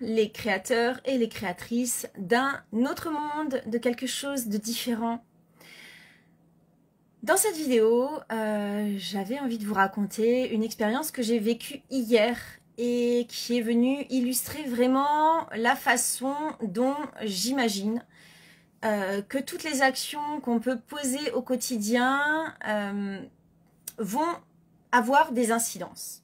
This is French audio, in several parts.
les créateurs et les créatrices d'un autre monde, de quelque chose de différent. Dans cette vidéo, j'avais envie de vous raconter une expérience que j'ai vécue hier et qui est venue illustrer vraiment la façon dont j'imagine que toutes les actions qu'on peut poser au quotidien vont avoir des incidences.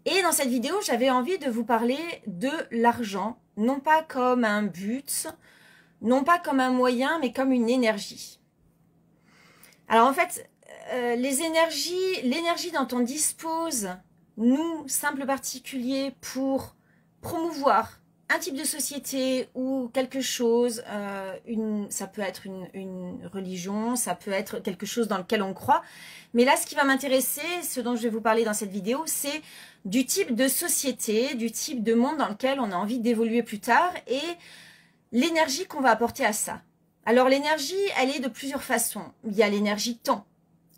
Et dans cette vidéo, j'avais envie de vous parler de l'argent, non pas comme un but, non pas comme un moyen, mais comme une énergie. Alors en fait, l'énergie dont on dispose, nous, simples particuliers, pour promouvoir un type de société ou quelque chose, ça peut être une religion, ça peut être quelque chose dans lequel on croit. Mais là, ce qui va m'intéresser, ce dont je vais vous parler dans cette vidéo, c'est du type de société, du type de monde dans lequel on a envie d'évoluer plus tard et l'énergie qu'on va apporter à ça. Alors l'énergie, elle est de plusieurs façons. Il y a l'énergie temps,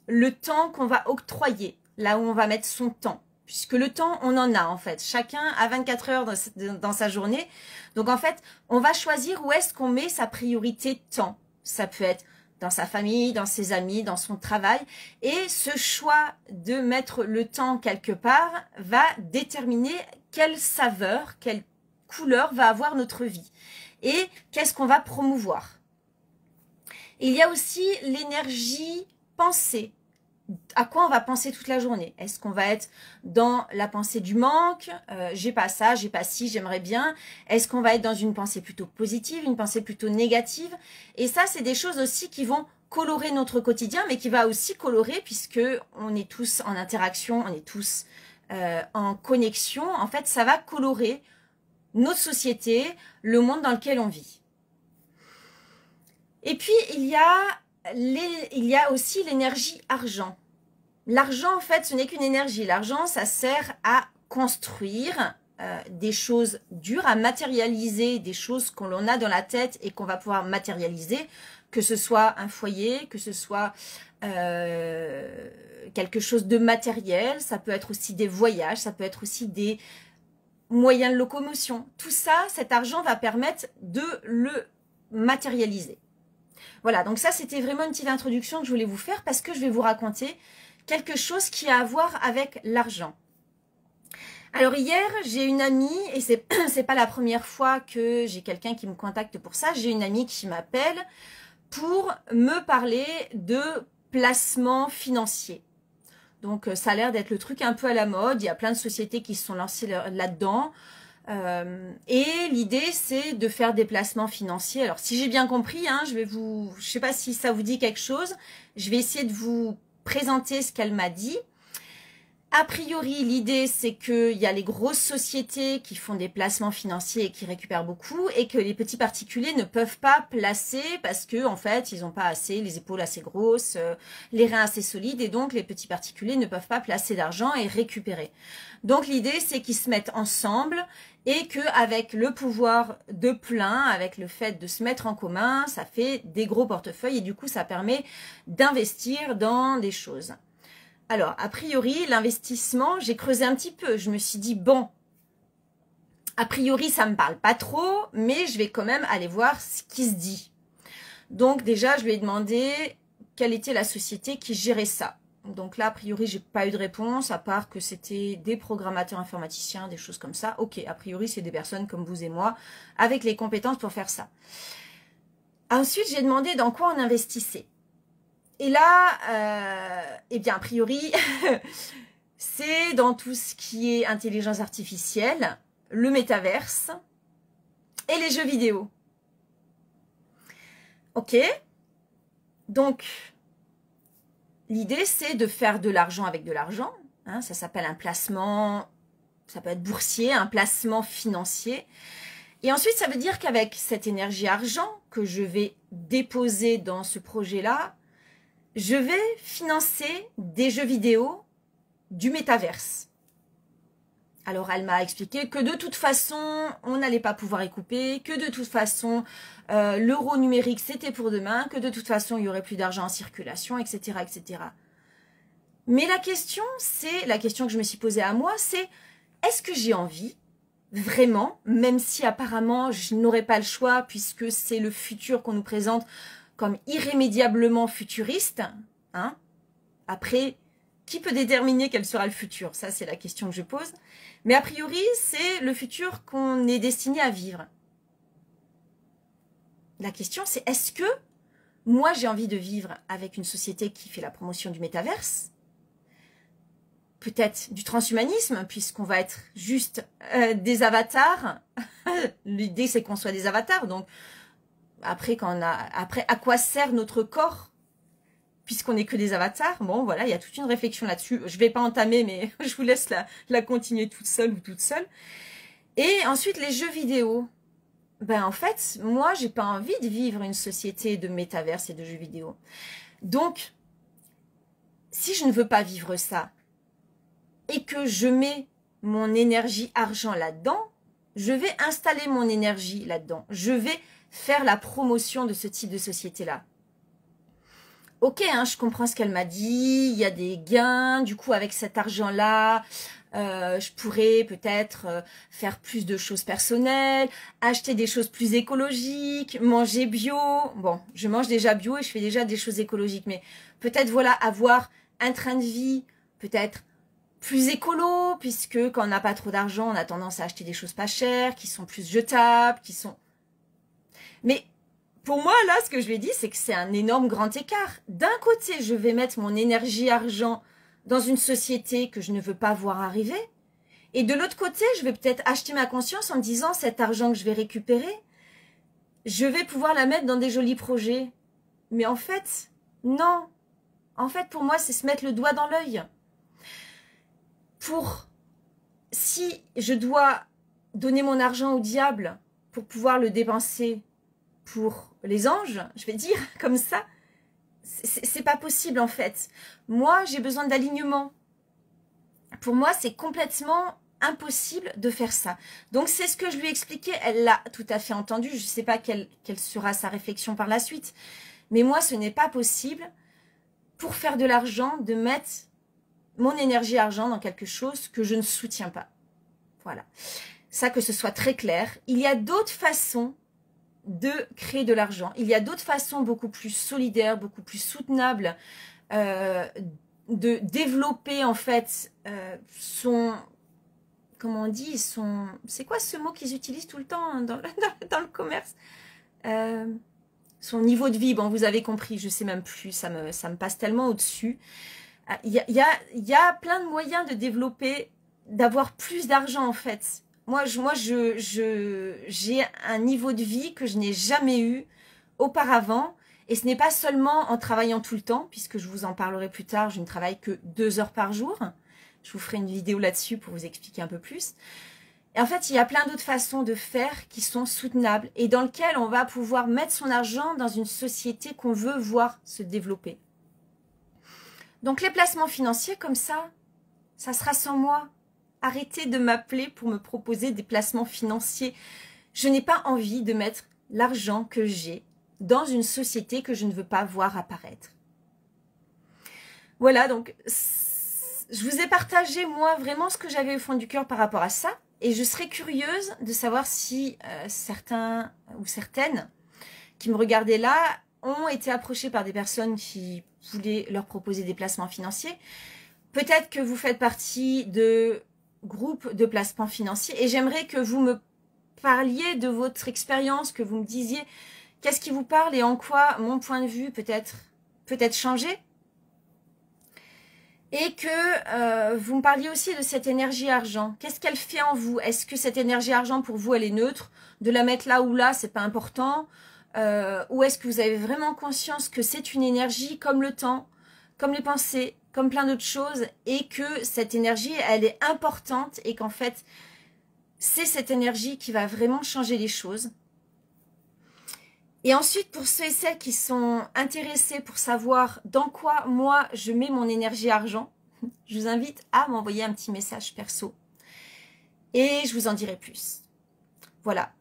le temps qu'on va octroyer, là où on va mettre son temps. Puisque le temps, on en a en fait. Chacun a 24 heures dans sa journée. Donc en fait, on va choisir où est-ce qu'on met sa priorité temps. Ça peut être dans sa famille, dans ses amis, dans son travail. Et ce choix de mettre le temps quelque part va déterminer quelle saveur, quelle couleur va avoir notre vie. Et qu'est-ce qu'on va promouvoir. Il y a aussi l'énergie pensée. À quoi on va penser toute la journée? Est-ce qu'on va être dans la pensée du manque? J'ai pas ça, j'ai pas ci, j'aimerais bien. Est-ce qu'on va être dans une pensée plutôt positive, une pensée plutôt négative? Et ça, c'est des choses aussi qui vont colorer notre quotidien, mais qui va aussi colorer puisque on est tous en interaction, on est tous en connexion. En fait, ça va colorer notre société, le monde dans lequel on vit. Et puis, il y a aussi l'énergie argent. L'argent, en fait, ce n'est qu'une énergie. L'argent, ça sert à construire des choses dures, à matérialiser des choses qu'on a dans la tête et qu'on va pouvoir matérialiser, que ce soit un foyer, que ce soit quelque chose de matériel, ça peut être aussi des voyages, ça peut être aussi des moyens de locomotion. Tout ça, cet argent va permettre de le matérialiser. Voilà, donc ça c'était vraiment une petite introduction que je voulais vous faire parce que je vais vous raconter quelque chose qui a à voir avec l'argent. Alors hier, j'ai une amie, et c'est pas la première fois que j'ai quelqu'un qui me contacte pour ça, j'ai une amie qui m'appelle pour me parler de placement financier. Donc ça a l'air d'être le truc un peu à la mode, il y a plein de sociétés qui se sont lancées là-dedans. Et l'idée c'est de faire des placements financiers. Alors si j'ai bien compris, hein, je sais pas si ça vous dit quelque chose, je vais essayer de vous présenter ce qu'elle m'a dit. A priori, l'idée c'est qu'il y a les grosses sociétés qui font des placements financiers et qui récupèrent beaucoup et que les petits particuliers ne peuvent pas placer parce que en fait ils n'ont pas assez, les épaules assez grosses, les reins assez solides et donc les petits particuliers ne peuvent pas placer d'argent et récupérer. Donc l'idée c'est qu'ils se mettent ensemble et qu'avec le pouvoir de plein, avec le fait de se mettre en commun, ça fait des gros portefeuilles et du coup ça permet d'investir dans des choses. Alors, a priori, l'investissement, j'ai creusé un petit peu. Je me suis dit, bon, a priori, ça me parle pas trop, mais je vais quand même aller voir ce qui se dit. Donc déjà, je lui ai demandé quelle était la société qui gérait ça. Donc là, a priori, j'ai pas eu de réponse, à part que c'était des programmateurs informaticiens, des choses comme ça. Ok, a priori, c'est des personnes comme vous et moi, avec les compétences pour faire ça. Ensuite, j'ai demandé dans quoi on investissait. Et là, eh bien, a priori, c'est dans tout ce qui est intelligence artificielle, le métaverse et les jeux vidéo. Ok? Donc, l'idée, c'est de faire de l'argent avec de l'argent. Hein, ça s'appelle un placement, ça peut être boursier, un placement financier. Et ensuite, ça veut dire qu'avec cette énergie argent que je vais déposer dans ce projet-là, je vais financer des jeux vidéo du métaverse. Alors, elle m'a expliqué que de toute façon, on n'allait pas pouvoir y couper, que de toute façon, l'euro numérique, c'était pour demain, que de toute façon, il n'y aurait plus d'argent en circulation, etc., etc. Mais la question que je me suis posée à moi, c'est est-ce que j'ai envie vraiment, même si apparemment je n'aurais pas le choix puisque c'est le futur qu'on nous présente comme irrémédiablement futuriste. Hein. Après, qui peut déterminer quel sera le futur? Ça, c'est la question que je pose. Mais a priori, c'est le futur qu'on est destiné à vivre. La question, c'est est-ce que moi, j'ai envie de vivre avec une société qui fait la promotion du métaverse? Peut-être du transhumanisme, puisqu'on va être juste des avatars. L'idée, c'est qu'on soit des avatars. Donc, après, à quoi sert notre corps, puisqu'on n'est que des avatars? Bon, voilà, il y a toute une réflexion là-dessus. Je ne vais pas entamer, mais je vous laisse la continuer toute seule ou toute seule. Et ensuite, les jeux vidéo. Ben, en fait, moi, j'ai pas envie de vivre une société de métaverse et de jeux vidéo. Donc, si je ne veux pas vivre ça, et que je mets mon énergie argent là-dedans, je vais installer mon énergie là-dedans. Je vais faire la promotion de ce type de société-là. Ok, hein, je comprends ce qu'elle m'a dit, il y a des gains, du coup avec cet argent-là, je pourrais peut-être faire plus de choses personnelles, acheter des choses plus écologiques, manger bio. Bon, je mange déjà bio et je fais déjà des choses écologiques, mais peut-être voilà, avoir un train de vie peut-être plus écolo, puisque quand on n'a pas trop d'argent, on a tendance à acheter des choses pas chères, qui sont plus jetables, qui sont... Mais pour moi, là, ce que je lui ai dit, c'est que c'est un énorme grand écart. D'un côté, je vais mettre mon énergie argent dans une société que je ne veux pas voir arriver. Et de l'autre côté, je vais peut-être acheter ma conscience en me disant, cet argent que je vais récupérer, je vais pouvoir la mettre dans des jolis projets. Mais en fait, non. En fait, pour moi, c'est se mettre le doigt dans l'œil. Si je dois donner mon argent au diable pour pouvoir le dépenser pour les anges, je vais dire comme ça, c'est pas possible en fait. Moi, j'ai besoin d'alignement. Pour moi, c'est complètement impossible de faire ça. Donc, c'est ce que je lui ai expliqué. Elle l'a tout à fait entendu. Je ne sais pas quelle sera sa réflexion par la suite. Mais moi, ce n'est pas possible pour faire de l'argent de mettre mon énergie argent dans quelque chose que je ne soutiens pas. Voilà. Ça, que ce soit très clair. Il y a d'autres façons de créer de l'argent. Il y a d'autres façons beaucoup plus solidaires, beaucoup plus soutenables de développer en fait comment on dit, c'est quoi ce mot qu'ils utilisent tout le temps dans le commerce, son niveau de vie. Bon, vous avez compris, je sais même plus, ça me passe tellement au-dessus. Il y a plein de moyens de développer, d'avoir plus d'argent en fait. Moi, j'ai un niveau de vie que je n'ai jamais eu auparavant. Et ce n'est pas seulement en travaillant tout le temps, puisque je vous en parlerai plus tard, je ne travaille que 2 heures par jour. Je vous ferai une vidéo là-dessus pour vous expliquer un peu plus. Et en fait, il y a plein d'autres façons de faire qui sont soutenables et dans lesquelles on va pouvoir mettre son argent dans une société qu'on veut voir se développer. Donc les placements financiers comme ça sera sans moi. Arrêtez de m'appeler pour me proposer des placements financiers. Je n'ai pas envie de mettre l'argent que j'ai dans une société que je ne veux pas voir apparaître. Voilà, donc je vous ai partagé moi vraiment ce que j'avais au fond du cœur par rapport à ça. Et je serais curieuse de savoir si certains ou certaines qui me regardaient là ont été approchés par des personnes qui voulaient leur proposer des placements financiers. Peut-être que vous faites partie de groupes de placements financiers et j'aimerais que vous me parliez de votre expérience, que vous me disiez qu'est-ce qui vous parle et en quoi mon point de vue peut-être changé. Et que vous me parliez aussi de cette énergie argent. Qu'est-ce qu'elle fait en vous? Est-ce que cette énergie argent, pour vous, elle est neutre? De la mettre là ou là, c'est pas important? Ou est-ce que vous avez vraiment conscience que c'est une énergie comme le temps, comme les pensées, comme plein d'autres choses, et que cette énergie, elle est importante et qu'en fait, c'est cette énergie qui va vraiment changer les choses? Et ensuite, pour ceux et celles qui sont intéressés pour savoir dans quoi, moi, je mets mon énergie argent, je vous invite à m'envoyer un petit message perso. Et je vous en dirai plus. Voilà.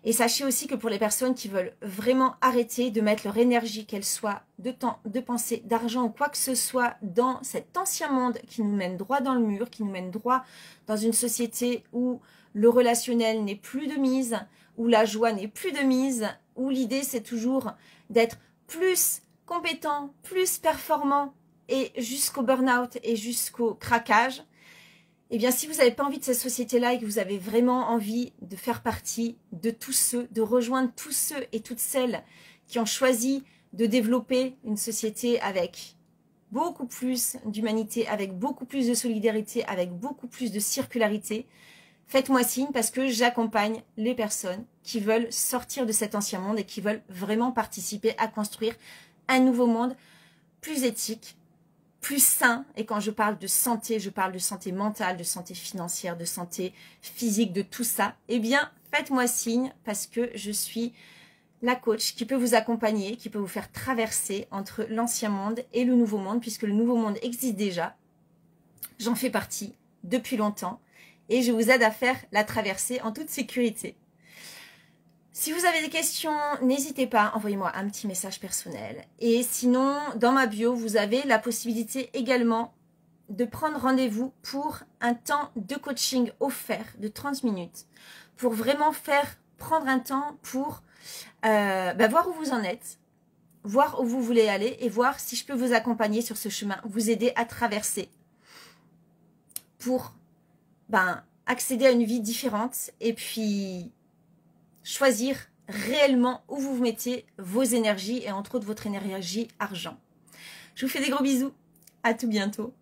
Et sachez aussi que pour les personnes qui veulent vraiment arrêter de mettre leur énergie, qu'elle soit de temps, de pensée, d'argent ou quoi que ce soit, dans cet ancien monde qui nous mène droit dans le mur, qui nous mène droit dans une société où le relationnel n'est plus de mise, où la joie n'est plus de mise, où l'idée c'est toujours d'être plus compétent, plus performant et jusqu'au burn-out et jusqu'au craquage. Eh bien, si vous n'avez pas envie de cette société-là et que vous avez vraiment envie de faire partie de tous ceux, de rejoindre tous ceux et toutes celles qui ont choisi de développer une société avec beaucoup plus d'humanité, avec beaucoup plus de solidarité, avec beaucoup plus de circularité, faites-moi signe parce que j'accompagne les personnes qui veulent sortir de cet ancien monde et qui veulent vraiment participer à construire un nouveau monde plus éthique, plus sain. Et quand je parle de santé, je parle de santé mentale, de santé financière, de santé physique, de tout ça. Eh bien, faites-moi signe parce que je suis la coach qui peut vous accompagner, qui peut vous faire traverser entre l'ancien monde et le nouveau monde, puisque le nouveau monde existe déjà. J'en fais partie depuis longtemps et je vous aide à faire la traversée en toute sécurité. Si vous avez des questions, n'hésitez pas, envoyez-moi un petit message personnel. Et sinon, dans ma bio, vous avez la possibilité également de prendre rendez-vous pour un temps de coaching offert de 30 minutes pour vraiment prendre un temps pour voir où vous en êtes, voir où vous voulez aller et voir si je peux vous accompagner sur ce chemin, vous aider à traverser pour accéder à une vie différente et puis choisir réellement où vous mettez vos énergies et entre autres votre énergie argent. Je vous fais des gros bisous, à tout bientôt.